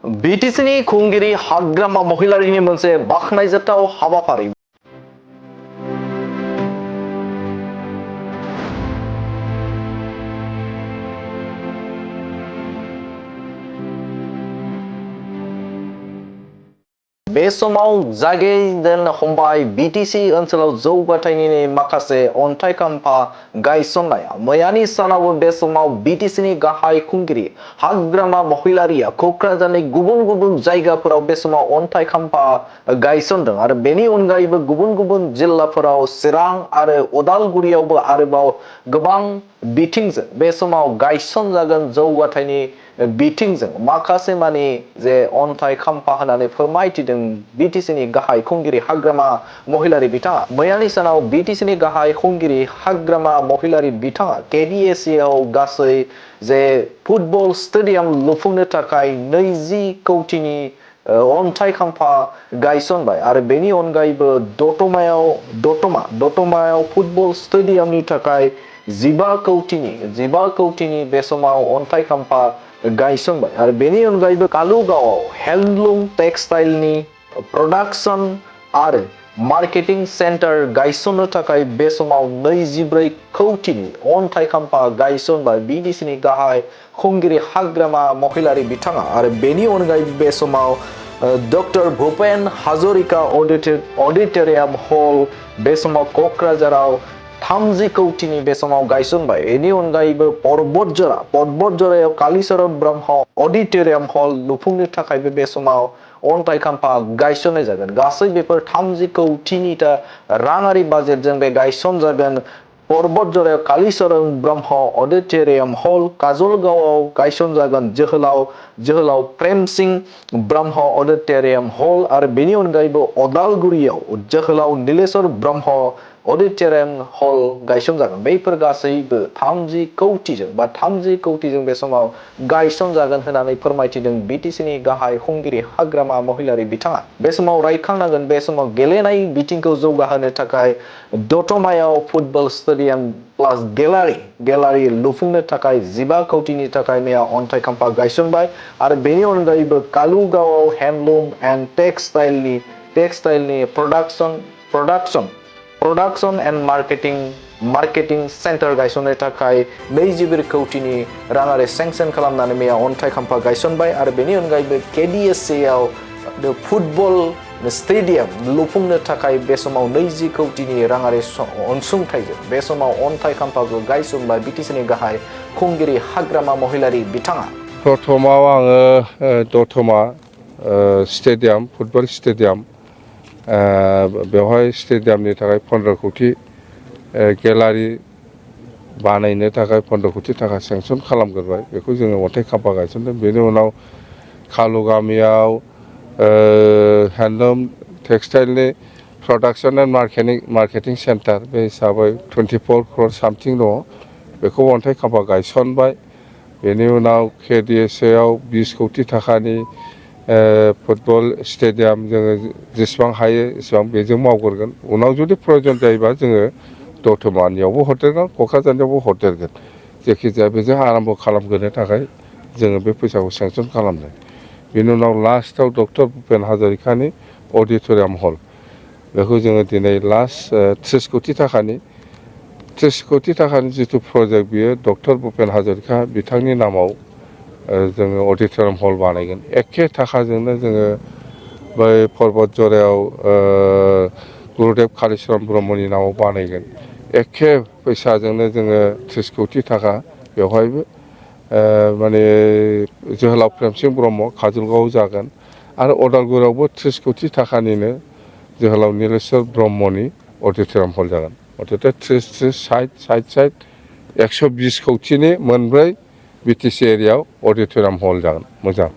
बिटिसिनि खुंगिरि हाग्रामा महिलारिनि मोनसे बाख्नायजाथाव हाबाफारि। बे समाव जागायजेननो हमबाय बिटिसि ओनसोलाव जौगाथायनि माखासे अन्थाइ खाम्फा गायसननाय। मैयानि सानावबो बे समाव बिटिसिनि गाहाय खुंगिरि हाग्रामा महिलारिया क'क्राझारनि गुबुन गुबुन जायगाफोराव बे समाव अन्थाइ खाम्फा गायसनदों आरो बेनि अनगायैबो गुबुन गुबुन जिल्लाफोराव चिरां आरो उदालगुरियावबो आरोबाव गोबां बिथिंजों बे समाव गायसन जागोन जौगाथायनि बिथिंजों माखासे मानि जे अन्थाइ खाम्फा होनानै फोरमायथिदों बिटिसिनि गाहाय खुंगिरि हाग्रामा महिलारि बिथाङा। मैयानि सानाव बिटिसिनि गाहाय खुंगिरि हाग्रामा महिलारि बिथाङा केडिएसि आव गासै जे फुटबल स्टेडियाम लुफुंनो थाखाय 20 कौटिनि अन्थाइ खाम्फा गायसनबाय आरो बेनि अनगायैबो दतमायाव फुटबल स्टेडियामनि थाखाय 15 कौटिनि बे समाव अन्थाइ खाम्फा गायसनबाय आरो बेनि अनगायैबो कालुगावआव हेन्डलुम टेक्सटाइलनि प्रडाक्शन आरो मार्केटिं सेन्टार गायसननो थाखाय बे समाव 24 कौटिनि अन्थाइ खाम्फा गायसनबाय बिटिसिनि गाहाय खुंगिरि हाग्रामा महिलारि बिथाङा आरो बेनि अनगायैबो बे समाव डक्टर भुपेन हाजरिका अडिटोरियाम हल बे समाव क'क्राझाराव 30 कौटिनि बे समाव गायसनबाय। बेनि अनगायैबो पर्बतजरायाव कालीचरण ब्रह्म अडिटोरियाम हल लुफुंनो थाखायबो बे समाव अन्थाइ खाम्फा गायसननाय जागोन। गासै बेफोर 30 कौटिनि राङारि बाजेटजों बे गायसन जागोन। पर्बतजरायाव कालीचरण ब्रह्म अडिटोरियाम हल, काजलगावआव गायसन जागोन जोहोलाव प्रेम सिंह ब्रह्म अडिटोरियाम हल आरो बेनि अनगायैबो अदालगुरियाव जोहोलाव नीलेश्वर ब्रह्म अडिटोरियाम हल गायसन जागोन। बैफोर गासैबो 30 कौटिजों बे समाव गायसन जागोन होननानै फोरमायथिदों बिटिसिनि गाहाय खुंगिरि हाग्रामा महिलारि बिथाङा। बे समाव रायखांनांगोन बे समाव गेलेनाय बिथिंखौ जौगाहोनो थाखाय दतमायाव फुटबल स्टेडियाम प्लास गेलारि लुफुंनो थाखाय 15 कौटिनि थाखाय मैया अन्थाइ खाम्फा गायसनबाय आरो बेनि अनगायैबो कालुगावआव हेन्डलुम एन्ड टेक्सटाइलनि प्रडाक्शन एन्ड मार्केटिं सेन्टार गायसननो थाखाय 24 कौटिनि राङारि सेंसन खालामनानै मैया अन्थाइ खाम्फा गायसनबाय आरो बेनि अनगायैबो केडिएसि आव फुटबल स्टेडियाम लुफुंनो थाखाय बे समाव 20 कौटिनि राङारि अनसुंथाइजों बे समाव अन्थाइ खाम्फाखौ गायसनबाय बिटिसिनि गाहाय खुंगिरि हाग्रामा महिलारि बिथाङा। प्रथमाव आङो दतमा स्टेडियाम फुटबल स्टेडियाम बेवहाय स्टेडियामनि थाखाय 15 कौटि गेलारि बानायनो थाखाय 15 कौटि थाखा सेंसन खालामग्रोबाय। बेखौ जोङो अन्थाइ खाम्फा गायसनदों। बेनि उनाव कालुगामियाव हेन्डलुम टेक्सटाइलनि प्रडाक्शन एन्ड मार्केटिं सेन्टार बे हिसाबै 24 crore सामथिं दङ। बेखौ अन्थाइ खाम्फा गायसनबाय। बेनि उनाव केडिएसि आव 20 कौटि थाखानि फुटबल स्टेडियाम जोङो जेसेबां हायो एसेबां बेजों मावग्रोगोन। उनाव जुदि प्रयजन जायोबा जोङो दतमानियावबो हरदेरगोन, क'क्राझारनियावबो हरदेरगोन। जायखिजाया बेजों आराम्भ खालामग्रोनो थाखाय जोङो बे फैसाखौ सेंसन खालामदों। बेनि उनाव लास्टआव डक्टर भुपेन हाजरिकानि अडिटोरियाम हल बेखौ जोङो दिनै लास्ट 30 कौटि थाखानि जिथु प्रजेक्ट बियो डक्टर भुपेन हाजरिका बिथांनि नामाव जोङो अडिटोरियाम हल बानायगोन। एखे थाखाजोंनो जोङो बै पर्बतजरायाव गुरुदेव कालीचरण ब्रह्मनि नामाव बानायगोन। एखे फैसाजोंनो जोङो 30 कौटि थाखा बेवहायबो माने जोहोलाव प्रेमसिंह ब्रह्म काजलगावआव जागोन आरो अदालगुरियावबो 30 कौटि थाखानिनो जोहोलाव नीलेश्वर ब्रह्मनि अडिटोरियाम हल जागोन। अर्थात 30-60 120 कौटिनि मोनब्रै बिटिसि एरियायाव अडिटोरियाम हल जागोन। मोजां।